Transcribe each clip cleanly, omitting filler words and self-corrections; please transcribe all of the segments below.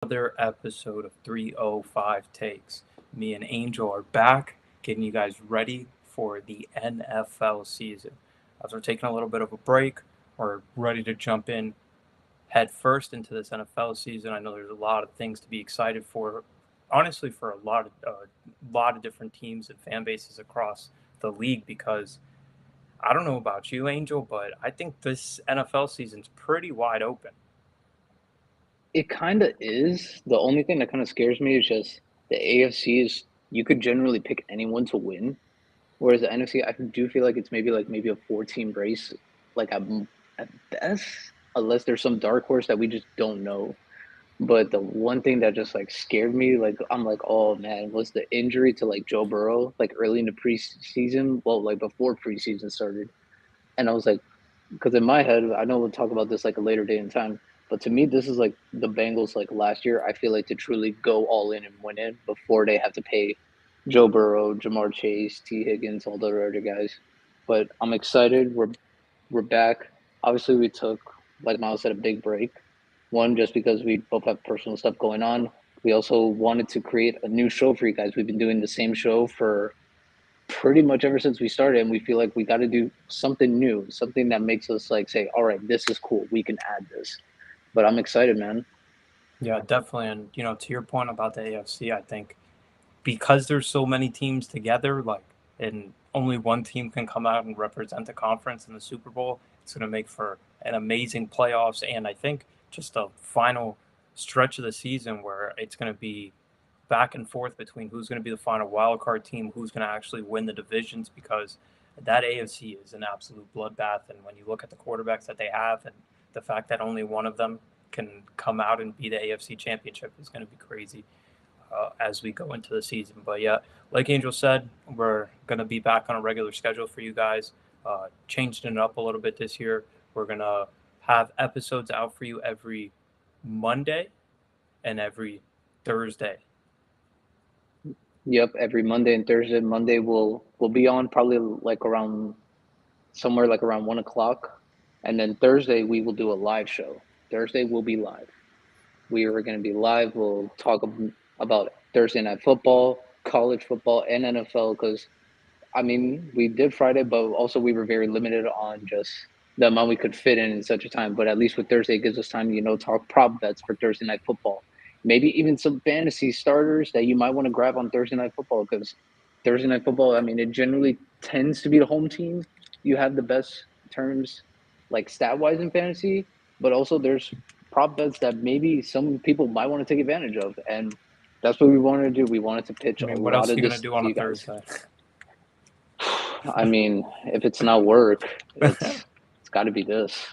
another episode of 305 Takes. Me and Angel are back, getting you guys ready for the NFL season. As we're taking a little bit of a break, we're ready to jump in head first into this NFL season. I know there's a lot of things to be excited for, honestly, for a lot of different teams and fan bases across the league because I don't know about you, Angel, but I think this NFL season's pretty wide open. It kind of is. The only thing that kind of scares me is just the AFC is you could generally pick anyone to win, whereas the NFC I do feel like it's maybe a four-team race, like at best, unless there's some dark horse that we just don't know. But the one thing that just like scared me, like I'm like, oh man, was the injury to like Joe Burrow, like early in the preseason, well, like before preseason started, and I was like, because in my head, I know we'll talk about this like a later date in time, but to me, this is like the Bengals like last year. I feel like to truly go all in and win it before they have to pay Joe Burrow, Jamar Chase, T. Higgins, all the other guys. But I'm excited. We're back. Obviously, we took, like Miles said, a big break. One, just because we both have personal stuff going on. We also wanted to create a new show for you guys. We've been doing the same show for pretty much ever since we started, and we feel like we got to do something new, something that makes us like say, all right, this is cool, we can add this. But I'm excited, man. Yeah, definitely. And, to your point about the AFC, I think because there's so many teams together, and only one team can come out and represent the conference in the Super Bowl, it's going to make for an amazing playoffs. And I think just a final stretch of the season where it's going to be back and forth between who's going to be the final wild card team, who's going to actually win the divisions, because that AFC is an absolute bloodbath. And when you look at the quarterbacks that they have and the fact that only one of them can come out and be the AFC championship is going to be crazy as we go into the season. But yeah, like Angel said, we're going to be back on a regular schedule for you guys. Changed it up a little bit this year. We're going to have episodes out for you every Monday and every Thursday. Yep, every Monday and Thursday. Monday we'll be on probably like around somewhere like around 1 o'clock, and then Thursday we will do a live show. Thursday will be live. We are going to be live. We'll talk about Thursday night football, college football, and NFL because I mean, we did Friday, but also we were very limited on just the amount we could fit in such a time. But at least with Thursday, it gives us time, talk prop bets for Thursday night football. Maybe even some fantasy starters that you might want to grab on Thursday night football because Thursday night football, I mean, it generally tends to be the home team. You have the best terms, like stat wise in fantasy, but also there's prop bets that maybe some people might want to take advantage of. And that's what we wanted to do. We wanted to pitch I a mean, what lot else are of you going to this do to on a you guys. Thursday? I mean, if it's not work, it's got to be this.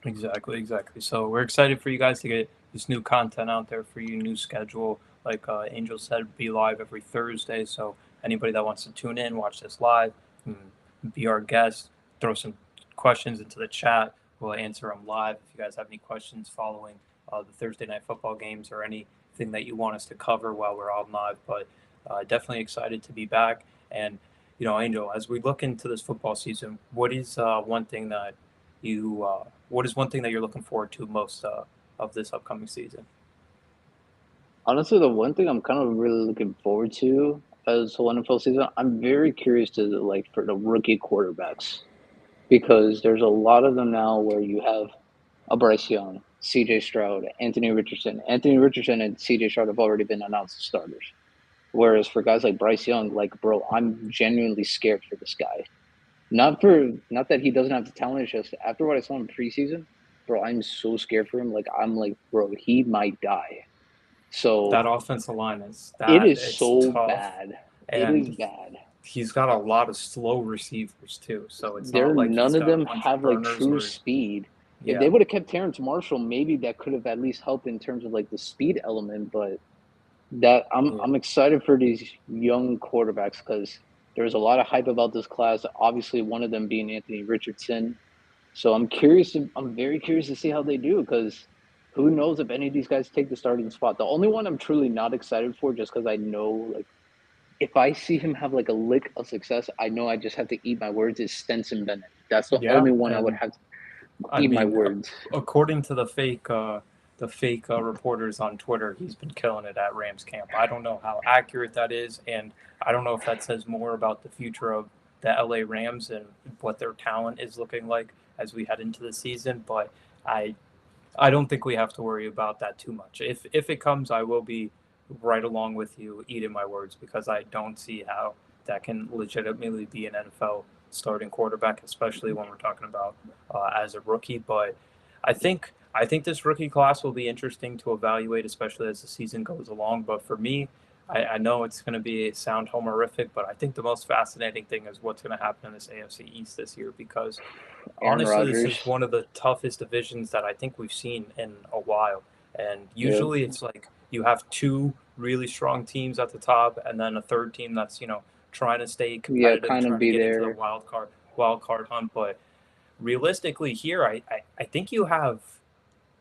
Exactly, exactly. So we're excited for you guys to get this new content out there for you, new schedule. Like Angel said, be live every Thursday. So anybody that wants to tune in, watch this live, be our guest, throw some questions into the chat. We'll answer them live. If you guys have any questions following the Thursday night football games or anything that you want us to cover while we're on live, but definitely excited to be back. And Angel, as we look into this football season, what is one thing that you're looking forward to most of this upcoming season? Honestly, the one thing I'm kind of really looking forward to as the NFL season, I'm very curious to like for the rookie quarterbacks because there's a lot of them now where you have a Bryce Young, C.J. Stroud, Anthony Richardson. Anthony Richardson and C.J. Stroud have already been announced as starters. Whereas for guys like Bryce Young, like bro, I'm genuinely scared for this guy. Not that he doesn't have the talent, it's just after what I saw in preseason, bro, I'm so scared for him. Like I'm like, bro, he might die. So That offensive line is it that is it's so tough, bad. It is and bad. he's got a lot of slow receivers too. So it's There not like none he's of got a them bunch of have like burners true where speed. If yeah, they would have kept Terrence Marshall, maybe that could have at least helped in terms of like the speed element. But that yeah. I'm excited for these young quarterbacks because there's a lot of hype about this class. Obviously, one of them being Anthony Richardson. So I'm curious. I'm very curious to see how they do because who knows if any of these guys take the starting spot. The only one I'm truly not excited for, just because I know like if I see him have like a lick of success, I know I just have to eat my words. Is Stenson Bennett? That's the Yeah, only one I would and have to I eat my mean, words. according to the fake the fake reporters on Twitter. He's been killing it at Rams camp. I don't know how accurate that is, and I don't know if that says more about the future of the LA Rams and what their talent is looking like as we head into the season. But I I don't think we have to worry about that too much. If it comes, I will be right along with you, eating my words, because I don't see how that can legitimately be an NFL starting quarterback, especially when we're talking about as a rookie. But I think this rookie class will be interesting to evaluate, especially as the season goes along. But for me, I know it's going to be sound homerific, but I think the most fascinating thing is what's going to happen in this AFC East this year because Aaron honestly, this is Rodgers. one of the toughest divisions that I think we've seen in a while. And Yeah, usually it's like you have two really strong teams at the top and then a third team that's, trying to stay yeah, competitive, kind of trying to be get into the there. wild card hunt. But realistically here, I think you have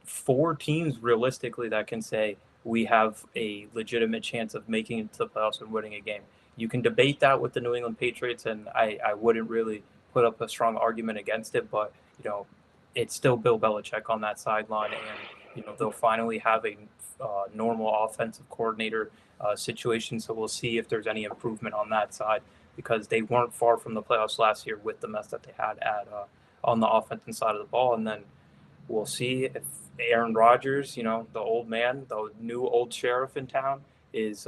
four teams realistically that can say we have a legitimate chance of making it to the playoffs and winning a game. You can debate that with the New England Patriots, and I wouldn't really put up a strong argument against it, but it's still Bill Belichick on that sideline, and they'll finally have a normal offensive coordinator situation. So we'll see if there's any improvement on that side because they weren't far from the playoffs last year with the mess that they had at on the offensive side of the ball, and then we'll see if Aaron Rodgers, the old man, the new old sheriff in town, is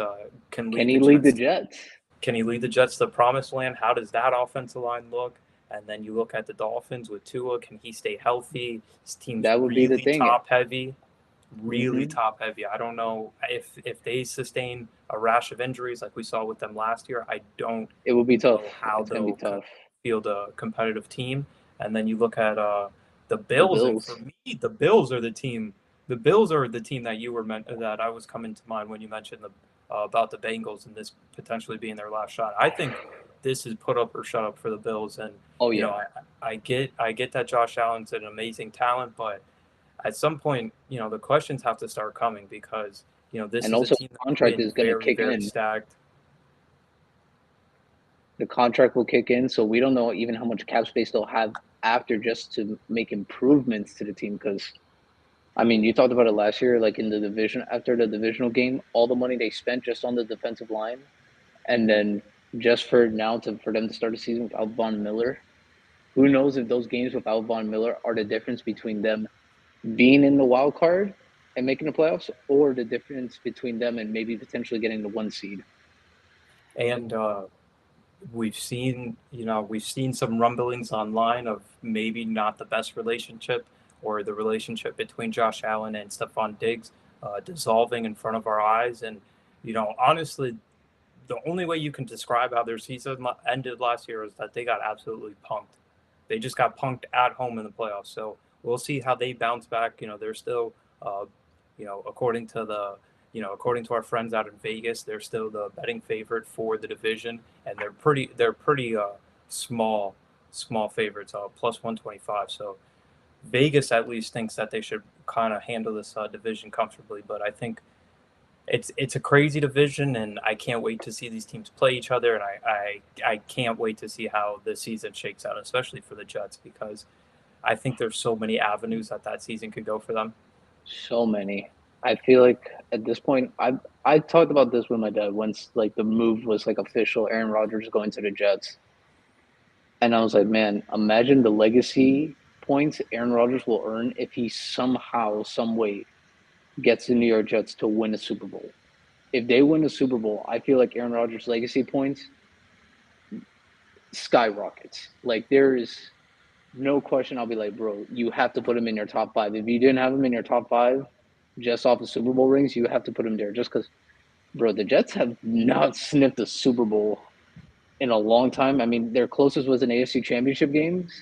can Can lead he the lead the Jets. Jets? Can he lead the Jets to the promised land? How does that offensive line look? And then you look at the Dolphins with Tua. Can he stay healthy? His team's That would be the really thing. top heavy, really Hmm. top heavy. I don't know if they sustain a rash of injuries like we saw with them last year. I don't It will be tough. know how It's gonna be they'll tough. field a competitive team. And then you look at the The Bills, and for Bills. me, the Bills are the team. The Bills are the team that you were meant that I was coming to mind when you mentioned about the Bengals and this potentially being their last shot. I think this is put up or shut up for the Bills, and Oh you know yeah, I get that Josh Allen's an amazing talent, but at some point, the questions have to start coming because this and is a also team the that's contract been is gonna very, kick very in. stacked. The contract will kick in, so we don't know even how much cap space they'll have after just to make improvements to the team. Because I mean, you talked about it last year, like in the division after the divisional game, all the money they spent just on the defensive line, and then just for them to start the season without Von Miller. Who knows if those games without Von Miller are the difference between them being in the wild card and making the playoffs, or the difference between them and maybe potentially getting the one seed. And we've seen some rumblings online of maybe not the best relationship or the relationship between Josh Allen and Stephon Diggs dissolving in front of our eyes. And honestly, the only way you can describe how their season ended last year is that they got absolutely punked. They just got punked at home in the playoffs. So we'll see how they bounce back. They're still, uh, according to according to our friends out in Vegas, they're still the betting favorite for the division, and they're pretty small favorites, plus 125. So Vegas at least thinks that they should kind of handle this division comfortably. But I think it's a crazy division, and I can't wait to see these teams play each other, and I can't wait to see how the season shakes out, especially for the Jets, because I think there's so many avenues that season could go for them. So many. I feel like at this point, I talked about this with my dad once, like the move was like official. Aaron Rodgers going to the Jets, and I was like, man, imagine the legacy points Aaron Rodgers will earn if he somehow, some way, gets the New York Jets to win a Super Bowl. If they win a Super Bowl, I feel like Aaron Rodgers' legacy points skyrockets. Like there is no question. I'll be like, bro, you have to put him in your top five. If you didn't have him in your top five, just off the Super Bowl rings, you have to put him there. Just because, bro, the Jets have not sniffed a Super Bowl in a long time. I mean, their closest was an AFC Championship games,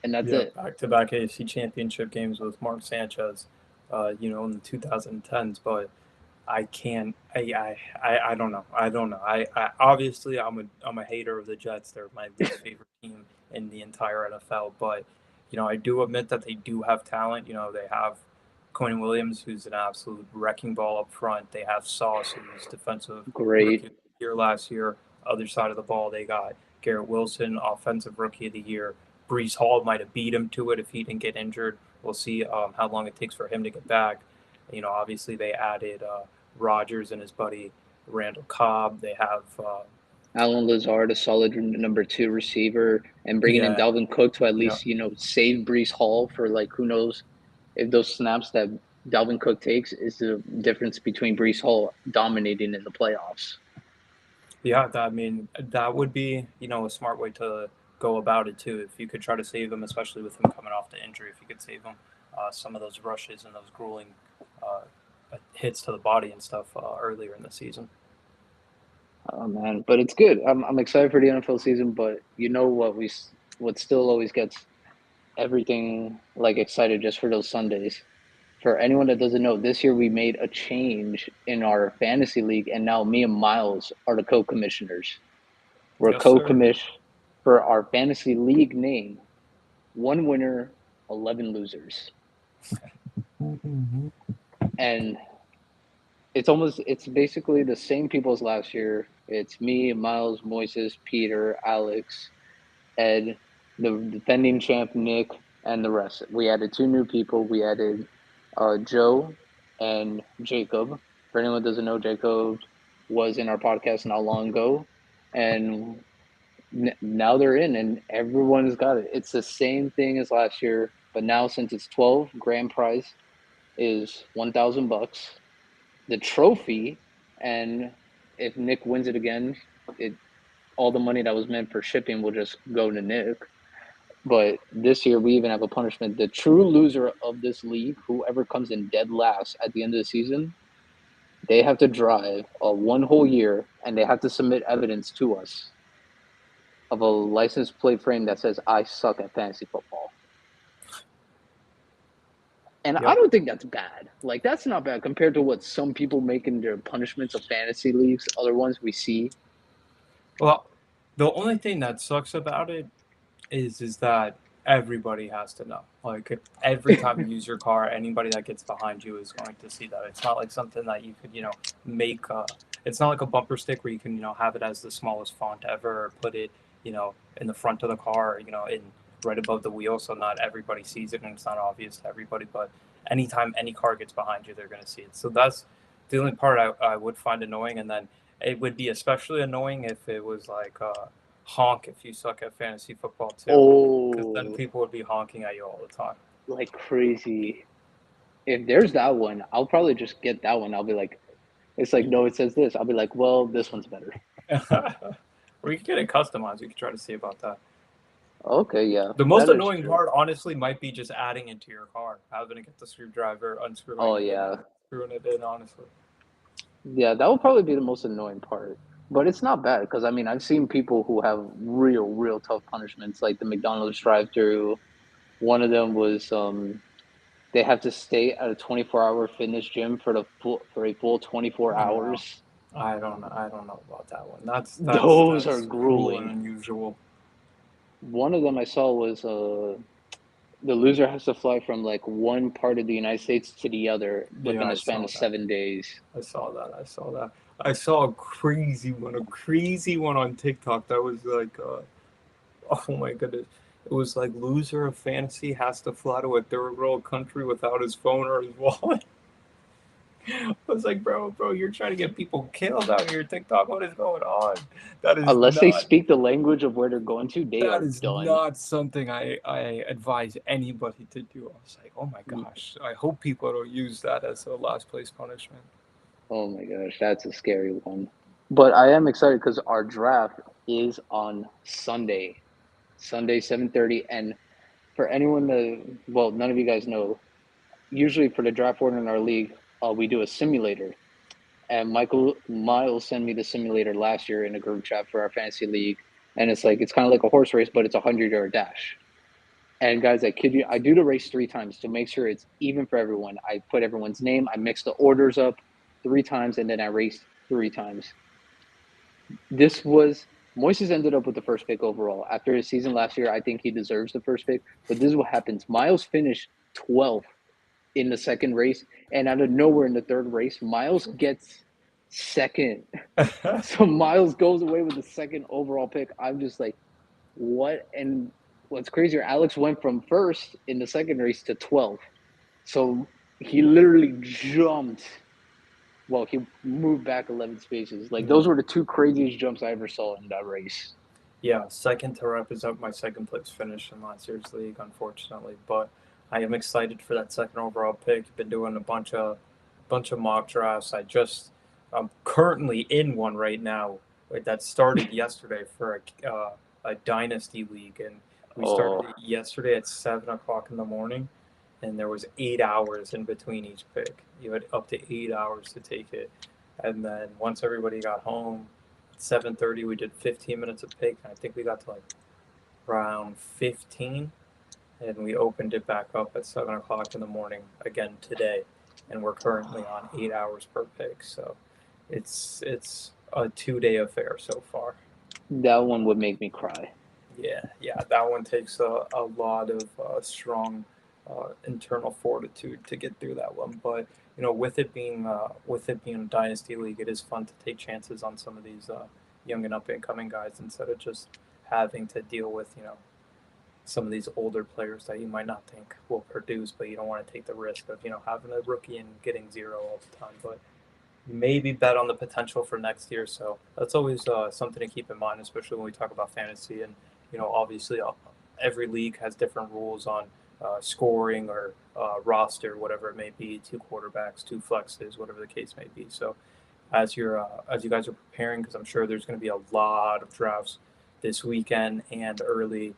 and that's Yeah, it. back-to-back AFC Championship games with Mark Sanchez, in the 2010s. But I can't. I don't know. I don't know. I obviously I'm a hater of the Jets. They're my least favorite team in the entire NFL. But I do admit that they do have talent. They have Quinn Williams, who's an absolute wrecking ball up front. They have Sauce, who's defensive rookie Great. of the year last year. Other side of the ball, they got Garrett Wilson, offensive rookie of the year. Brees Hall might have beat him to it if he didn't get injured We'll see how long it takes for him to get back. Obviously they added Rogers and his buddy Randall Cobb. They have Alan Lazard, a solid number two receiver, and bringing in yeah, Dalvin Cook to at yeah, least save Brees Hall for like who knows if those snaps that Dalvin Cook takes is the difference between Brees Hall dominating in the playoffs. yeah. I mean, that would be a smart way to go about it too. If you could try to save him, especially with him coming off the injury, if you could save him some of those rushes and those grueling uh, hits to the body and stuff earlier in the season. Oh man, but it's good. I'm excited for the NFL season, but you know what still always gets everything like excited just for those Sundays. For anyone that doesn't know, this year we made a change in our fantasy league, and now me and Miles are the co-commissioners. We're Yes, sir. co-commish for our fantasy league name. One winner, 11 losers, Mm-hmm. and it's basically the same people as last year. It's me, Miles, Moises, Peter, Alex, Ed, the defending champ Nick, and the rest. We added two new people. We added Joe and Jacob. For anyone who doesn't know, Jacob was in our podcast not long ago, and now they're in, and everyone's got it. It's the same thing as last year, but now since it's 12, grand prize is $1,000. The trophy, and if Nick wins it again, it all the money that was meant for shipping will just go to Nick. But this year, we even have a punishment. The true loser of this league, whoever comes in dead last at the end of the season, they have to drive a one whole year and they have to submit evidence to us of a license plate frame that says, I suck at fantasy football. And I Yep. don't think that's bad. Like, that's not bad compared to what some people make in their punishments of fantasy leagues, other ones we see. Well, the only thing that sucks about it is that everybody has to know. Like every time you use your car, anybody that gets behind you is going to see that. It's not like something that you could make. It's not like a bumper stick where you can have it as the smallest font ever or put it in the front of the car, in right above the wheel, so not everybody sees it and it's not obvious to everybody. But anytime any car gets behind you, they're going to see it. So that's the only part I would find annoying, and then it would be especially annoying if it was like honk if you suck at fantasy football too, because then Oh, people would be honking at you all like crazy. If there's that one, I'll probably just get that one. I'll be like, it's like, no, it says this. I'll be like, well, this one's better. the time. Or you can get it customized. You can try to see about that. Okay, yeah, The most that is annoying true. part, honestly, might be just adding into your car, having to get the screwdriver, unscrewing Oh it, and yeah, screwing it in. Honestly, yeah, that would probably be the most annoying part. But it's not bad because I mean I've seen people who have real tough punishments like the McDonald's drive-through. One of them was they have to stay at a 24-hour fitness gym for a full 24 no, hours. I don't know about that one. Those are That's cruel and grueling. unusual. One of them I saw was the loser has to fly from like one part of the United States to the other Yeah, within a I span saw of that. 7 days. I saw that. I saw that. I saw a crazy one on TikTok that was like oh my goodness. It was like loser of fantasy has to fly to a third world country without his phone or his wallet. I was like, bro, you're trying to get people killed out here. TikTok, what is going on? That is Unless they not speak the language of where they're going to, they that are is done. not something I advise anybody to do. I was like, oh my gosh. I hope people don't use that as a last place punishment. Oh my gosh, that's a scary one. But I am excited because our draft is on Sunday, Sunday 7:30. And for anyone that, well, none of you guys know, usually for the draft order in our league, we do a simulator. And Miles sent me the simulator last year in a group chat for our fantasy league, and it's kind of like a horse race, but it's a 100-yard dash. And guys, I kid you, I do the race three times to make sure it's even for everyone. I put everyone's name, I mix the orders up three times, and then I race three times. This was Moises ended up with the first pick overall. After his season last year, I think he deserves the first pick. But this is what happens. Miles finished 12th in the second race, and out of nowhere in the third race, Miles gets second. So Miles goes away with the second overall pick. I'm just like, what? And what's crazier, Alex went from first in the second race to 12th. So he literally jumped. Well, he moved back 11 spaces. Like Yeah. those were the two craziest jumps I ever saw in that race. Yeah, second to represent my second place finish in last year's league, unfortunately. But I am excited for that second overall pick. Been doing a bunch of mock drafts. I'm currently in one right now that started yesterday for a dynasty league, and we started Oh, it yesterday at 7 o'clock in the morning, and there was 8 hours in between each pick. You had up to 8 hours to take it, and then once everybody got home 7:30 we did 15 minutes of pick, and I think we got to like round 15, and we opened it back up at 7 o'clock in the morning again today, and we're currently on 8 hours per pick. So it's a 2 day affair so far. that one would make me cry. Yeah, that one takes a lot of strong internal fortitude to get through that one. But with it being a dynasty league, it is fun to take chances on some of these young and up and coming guys instead of just having to deal with some of these older players that you might not think will produce, but you don't want to take the risk of having a rookie and getting zero all the time. But maybe bet on the potential for next year. So that's always something to keep in mind, especially when we talk about fantasy. And obviously, every league has different rules on scoring or roster, whatever it may be. Two quarterbacks, two flexes, whatever the case may be. So as you guys are preparing, because I'm sure there's going to be a lot of drafts this weekend and early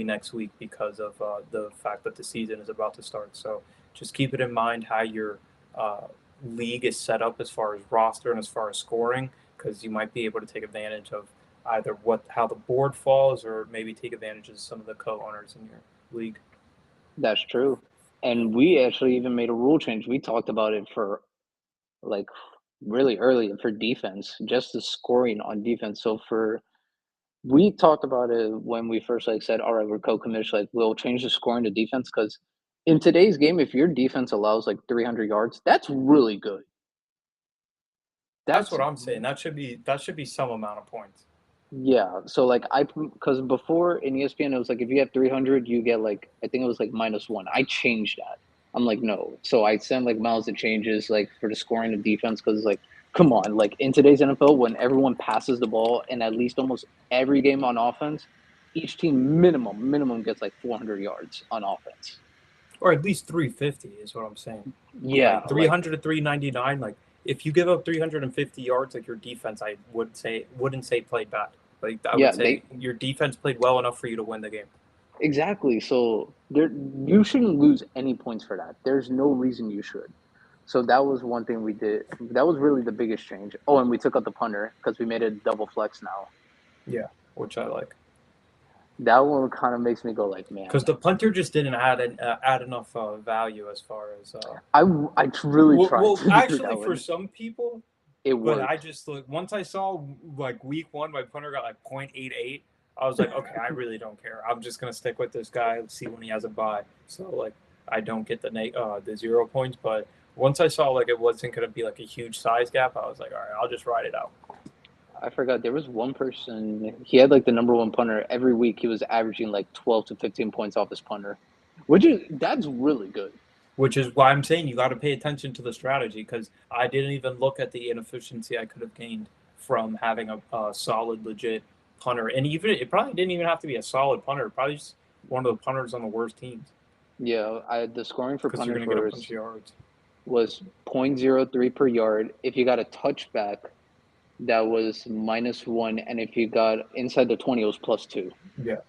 next week because of the fact that the season is about to start. So just keep it in mind how your uh, league is set up as far as roster and as far as scoring, because you might be able to take advantage of either how the board falls or maybe take advantage of some of the co-owners in your league. That's true. And we actually even made a rule change. We talked about it for like really early for defense, just the scoring on defense. So for we talked about it when we first like said, all right, we're co-commissioned, like we'll change the scoring to defense because in today's game, if your defense allows like 300 yards, that's really good. That's That's what I'm saying. That should be some amount of points. yeah. So like because before in ESPN it was like if you have 300, you get like I think it was like -1. I changed that. I'm like no. So I sent like Myles the changes like for the scoring of defense because like come on, like in today's NFL when everyone passes the ball and at least almost every game on offense, each team minimum gets like 400 yards on offense. Or at least 350 is what I'm saying. Yeah, Like like 300 to 399. Like if you give up 350 yards, like your defense, I wouldn't say played bad. Like I would yeah, say your defense played well enough for you to win the game. exactly. So there you shouldn't lose any points for that. There's no reason you should. So that was one thing we did. That was really the biggest change. Oh, and we took out the punter because we made it double flex now. Yeah, which I like That one kind of makes me go like, man, because the punter just didn't add enough value as far as I really tried well to do actually that for one. some people. It But I worked. just look once I saw like week one, my punter got like 0.88. I was like, okay, I really don't care. I'm just gonna stick with this guy. See when he has a bye. So like, I don't get the 0 points. But once I saw like it wasn't gonna be like a huge size gap, I was like, all right, I'll just ride it out. I forgot there was one person. He had like the number one punter every week. He was averaging like 12 to 15 points off his punter, which is that's really good. Which is why I'm saying you got to pay attention to the strategy because I didn't even look at the inefficiency I could have gained from having a solid, legit punter. And even it probably didn't even have to be a solid punter. Probably just one of the punters on the worst teams Yeah, I the scoring for because you're punters going to get a bunch of yards. was 0.03 per yard. If you got a touchback, that was -1, and if you got inside the 20, it was +2. Yeah,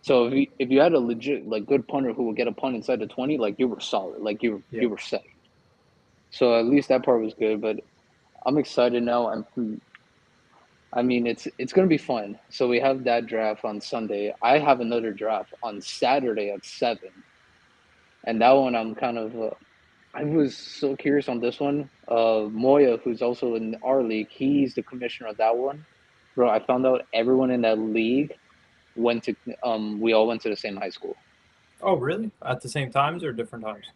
So if you had a legit like good punter who would get a punt inside the 20, like you were solid, like yeah. you were set. So at least that part was good. But I'm excited now. I mean, it's gonna be fun. So we have that draft on Sunday. I have another draft on Saturday at 7, and that one I'm kind of I was so curious on this one. Moya, who's also in our league, he's the commissioner of that one. Bro, I found out everyone in that league went to we all went to the same high school. Oh, really? At the same times or different times?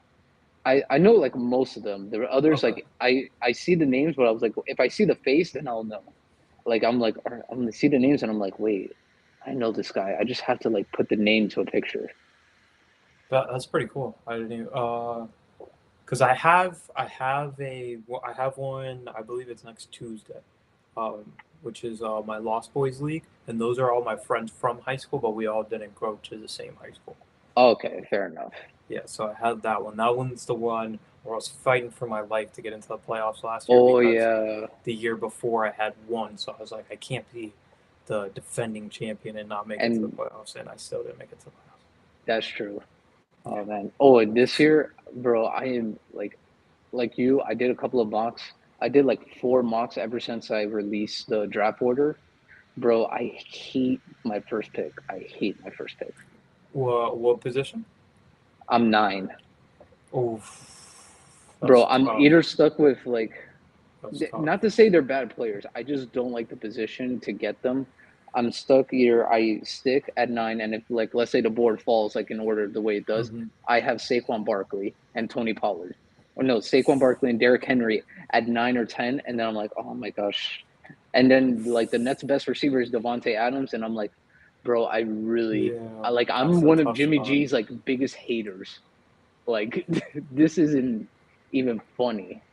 I know like most of them. There were others Okay. like I see the names, but I was like, if I see the face, then I'll know. Like I'm like I'm gonna see the names, and I'm like, wait, I know this guy. I just have to like put the name to a picture. That's pretty cool. I didn't even, because I have one. I believe it's next Tuesday, which is my Lost Boys League, and those are all my friends from high school, but we all didn't go to the same high school. Okay, fair enough. Yeah, so I had that one. That one's the one where I was fighting for my life to get into the playoffs last year Oh because yeah, the year before I had one, so I was like, I can't be the defending champion and not make it to the and playoffs, and I still didn't make it to the playoffs. that's true. Oh man. Oh, and this year, bro, I am like you. I did a couple of mocks. I did like 4 mocks ever since I released the draft order. Bro, I hate my first pick. I hate my first pick. What position? I'm 9. Oh, Bro, that's I'm tough. either stuck with like That's tough. not to say they're bad players. I just don't like the position to get them. I'm stuck either I stick at 9 and if like let's say the board falls like in order the way it does, Hmm. I have Saquon Barkley and Tony Pollard. Or no, Saquon Barkley and Derrick Henry at 9 or 10 and then I'm like, "Oh my gosh." And then like the Nets best receiver is Devontae Adams and I'm like, "Bro, Yeah, I'm that's a one of tough Jimmy spot. G's like biggest haters. Like this isn't even funny.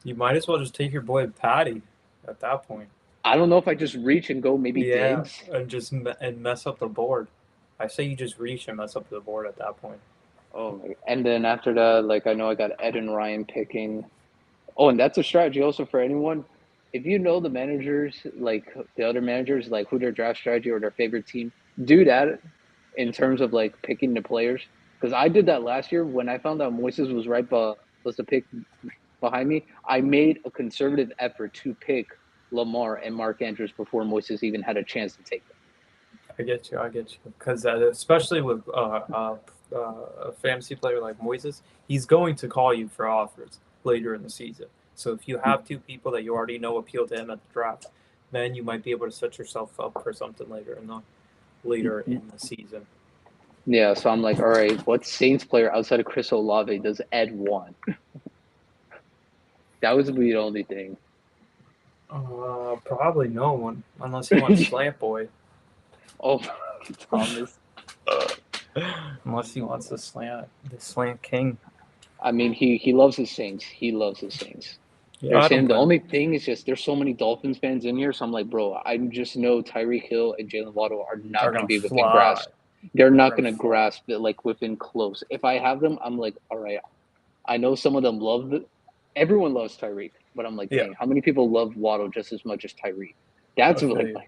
You might as well just take your boy Patty at that point. I don't know if I just reach and go maybe Yeah, Diggs. and and mess up the board. I say you just reach and mess up the board at that point. Oh my! And then after that, like I know I got Ed and Ryan picking. Oh, and that's a strategy also for anyone. If you know the managers, like the other managers, like who their draft strategy or their favorite team, do that in terms of like picking the players. Because I did that last year when I found out Moises was was the pick behind me. I made a conservative effort to pick Lamar and Mark Andrews before Moises even had a chance to take them. I get you. I get you. Because especially with a fantasy player like Moises, he's going to call you for offers later in the season. So if you have two people that you already know appeal to him at the draft, then you might be able to set yourself up for something later in the season. Yeah, so I'm like, all right, what Saints player outside of Chris Olave does Ed want? That was the only thing. Probably no one, unless he wants Slant Boy. Oh, Thomas. Unless he wants the slant king. I mean, he loves his Saints. He loves his Saints. Yeah, There's I don't him. The blame him. only thing is just there's so many Dolphins fans in here. So I'm like, bro, I just know Tyreek Hill and Jalen Waddle are not They're going to gonna be within fly. grasp. They're They're not gonna going to fly. grasp it like within close. If I have them, I'm like, all right. I know some of them love the. Everyone loves Tyreek, but I'm like, Yeah, dang, how many people love Waddle just as much as Tyreek? That's I feel like you. my.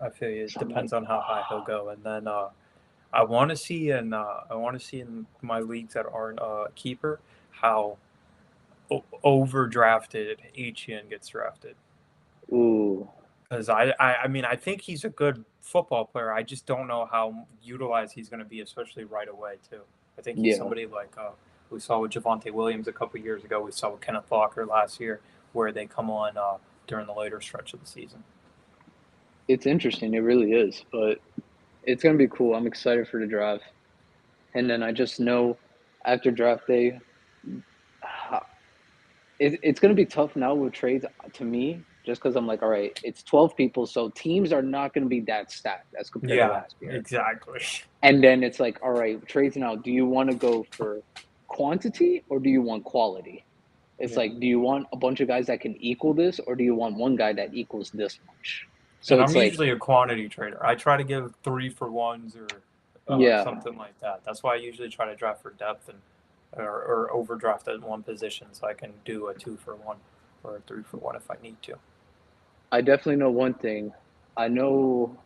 I feel you. It So I'm like, depends on how high he'll go, and then I want to see in my leagues that aren't keeper how overdrafted Etienne gets drafted. ooh, Because I mean, I think he's a good football player. I just don't know how utilized he's going to be, especially right away, too. I think he's yeah. somebody like we saw with Javante Williams a couple years ago. We saw with Kenneth Walker last year, where they come on during the later stretch of the season. It's interesting. It really is, but it's gonna be cool. I'm excited for the draft, and then I just know after draft day, it's gonna be tough now with trades to me, just because I'm like, all right, it's 12 people, so teams are not gonna be that stacked as compared to Yeah, last year. exactly. And then it's like, all right, trades now. Do you want to go for quantity or do you want quality? It's Yeah. like, do you want a bunch of guys that can equal this, or do you want one guy that equals this much? So And I'm it's like, usually a quantity trader. I try to give 3-for-1s or yeah, something like that. That's why I usually try to draft for depth and or overdraft at one position so I can do a 2-for-1 or a 3-for-1 if I need to. I definitely know one thing. I know,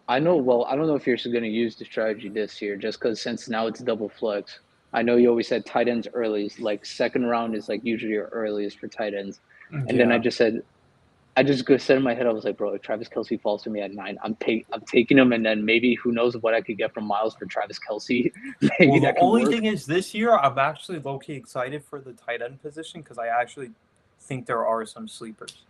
I know. Well, I don't know if you're going to use the strategy this year, just because since now it's double flex. I know you always said tight ends early, like second round is like usually your earliest for tight ends. And then Yeah. I just said in my head, I was like, bro, if Travis Kelsey falls to me at 9, I'm taking him, and then maybe who knows what I could get from Myles for Travis Kelsey. Maybe Well, the that could only work. thing is this year I'm actually low key excited for the tight end position because I actually think there are some sleepers.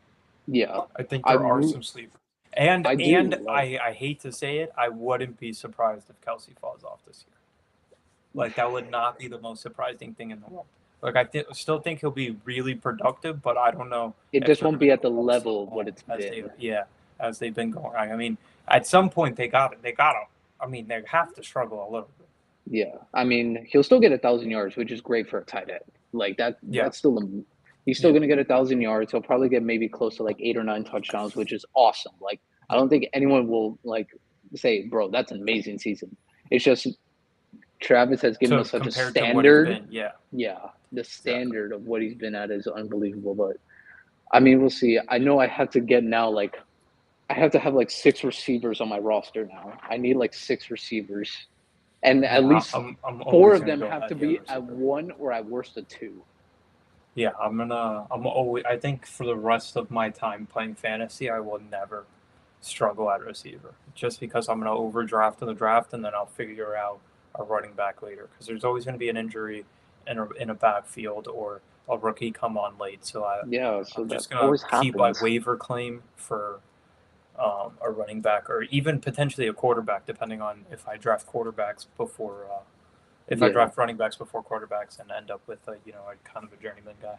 Yeah, I think I there are root. some sleepers. And I and do like. I hate to say it, I wouldn't be surprised if Kelsey falls off this year. Like that would not be the most surprising thing in the world. Like still think he'll be really productive, but I don't know It if just they're won't going to be at go the all level of what snowball it's as they been. yeah. as they've been going. I mean, at some point they got it. They got to. I mean, they have to struggle a little bit. Yeah, I mean, he'll still get 1,000 yards, which is great for a tight end. Like that, Yeah, that's still he's still yeah. gonna get 1,000 yards. He'll probably get maybe close to like 8 or 9 touchdowns, which is awesome. Like I don't think anyone will like say, "Bro, that's an amazing season." It's just Travis has given To us such a compared to what he's standard. been, yeah, Yeah, the exactly. standard of what he's been at is unbelievable. But I mean, we'll see. I know I have to get now like I have to have like 6 receivers on my roster now. I need like 6 receivers, and at Yeah, least I'm four always of gonna them go have to heavy on be at receiver. one or at worst a two. Yeah, I'm always. I think for the rest of my time playing fantasy, I will never struggle at receiver, just because I'm gonna overdraft in the draft, and then I'll figure out a running back later. Because there's always gonna be an injury in a backfield or a rookie come on late. So Yeah, so I'm that just gonna always keep my happens. waiver claim for a running back or even potentially a quarterback, depending on if I draft quarterbacks before. If I Yeah, draft running backs before quarterbacks and end up with a kind of a journeyman guy.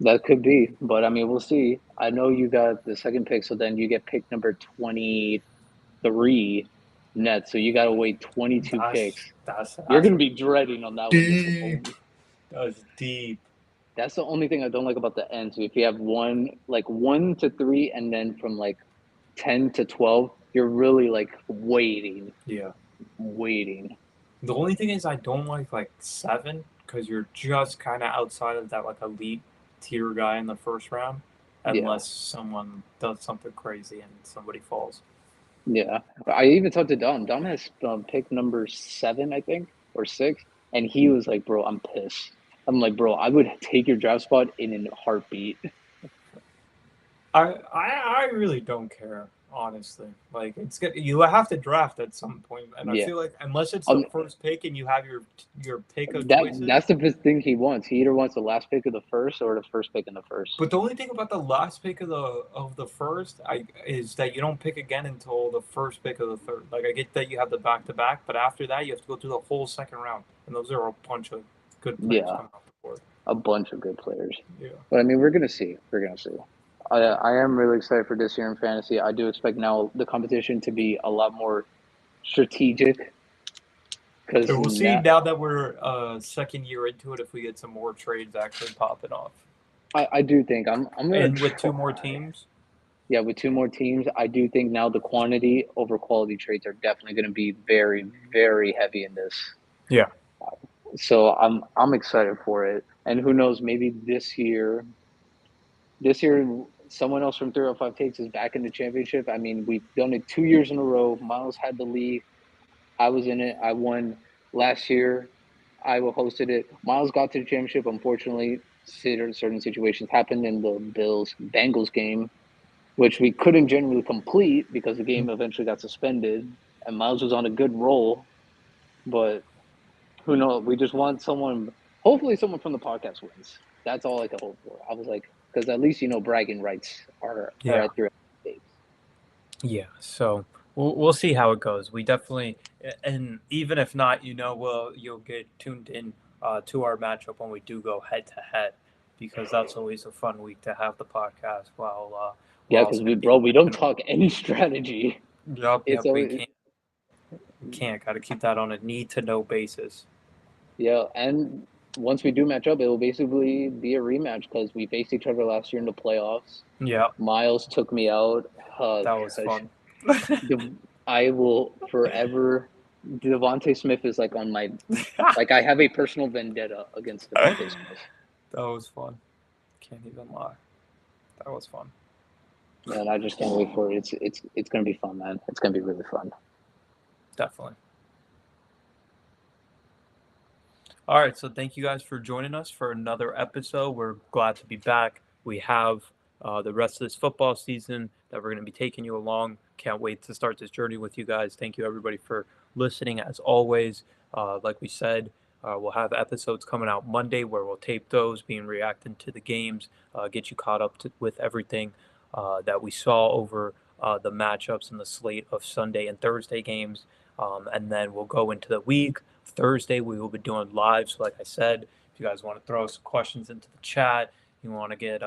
that could be, but I mean, we'll see. I know you got the second pick, so then you get pick number 23 net. So you got to wait 22 That's picks. that's You're that's gonna be dreading on that one. deep. That's deep. That's the only thing I don't like about the end. So if you have one, like 1 to 3, and then from like 10 to 12, you're really like waiting, Yeah. waiting. The only thing is I don't like seven because you're just kind of outside of that like elite tier guy in the first round, Yeah, unless someone does something crazy and somebody falls. yeah. I even talked to Dom. Dom has pick number 7, I think, or 6, and he was like, "Bro, I'm pissed." I'm like, "Bro, I would take your draft spot in a heartbeat." I really don't care, honestly. Like it's good. You have to draft at some point, and I Yeah. feel like unless it's the Um, first pick and you have your pick of that's choices. the first thing he wants. He either wants the last pick of the first or the first pick in the first. But the only thing about the last pick of the first, is that you don't pick again until the first pick of the third. Like I get that you have the back to back, but after that you have to go through the whole second round, and those are a bunch of good players Yeah, coming off the board. a bunch of good players. Yeah, But I mean, we're gonna see. We're gonna see. I am really excited for this year in fantasy. I do expect now the competition to be a lot more strategic because and we'll see now now that we're second year into it if we get some more trades actually popping off, I do think I'm gonna and with two more try. teams. Yeah, with 2 more teams, I do think now the quantity over quality trades are definitely going to be very, very heavy in this. Yeah. So I'm excited for it. And who knows, maybe this year someone else from 305 takes us back in the championship. I mean, we've done it 2 years in a row. Myles had the lead. I was in it. I won last year. I hosted it. Myles got to the championship. Unfortunately, certain situations happened in the Bills Bengals game, which we couldn't generally complete because the game eventually got suspended. And Myles was on a good roll, but who knows? We just want someone. Hopefully, someone from the podcast wins. That's all I could hope for. I was like, because at least bragging rights are Yeah. at their states. Yeah, so we'll see how it goes. We definitely, and even if not, you'll get tuned in to our matchup when we do go head to head, because that's always a fun week to have the podcast while we're Yeah, also because going to be we don't living. talk any strategy. Yep, It's yep. We always can't. Got to keep that on a need to know basis. yeah, and once we do match up, it will basically be a rematch because we faced each other last year in the playoffs. Yeah, Myles took me out. that was Gosh, fun. I will forever. Devonte Smith is like on my like I have a personal vendetta against Devonte That Smith, was fun. Can't even lie. That was fun. and I just can't wait for it. It's gonna be fun, man. It's gonna be really fun. Definitely. All right, so thank you guys for joining us for another episode. We're glad to be back. We have the rest of this football season that we're going to be taking you along. Can't wait to start this journey with you guys. Thank you, everybody, for listening. As always, like we said, we'll have episodes coming out Monday where we'll tape those, being reacting to the games, get you caught up with everything that we saw over the matchups and the slate of Sunday and Thursday games. And then we'll go into the week. Thursday, we will be doing live. So, like I said, if you guys want to throw some questions into the chat, you want to get,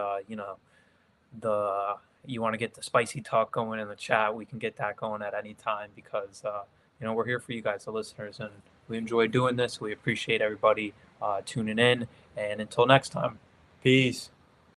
the you want to get the spicy talk going in the chat, we can get that going at any time because we're here for you guys, the listeners, and we enjoy doing this. We appreciate everybody tuning in, and until next time, peace.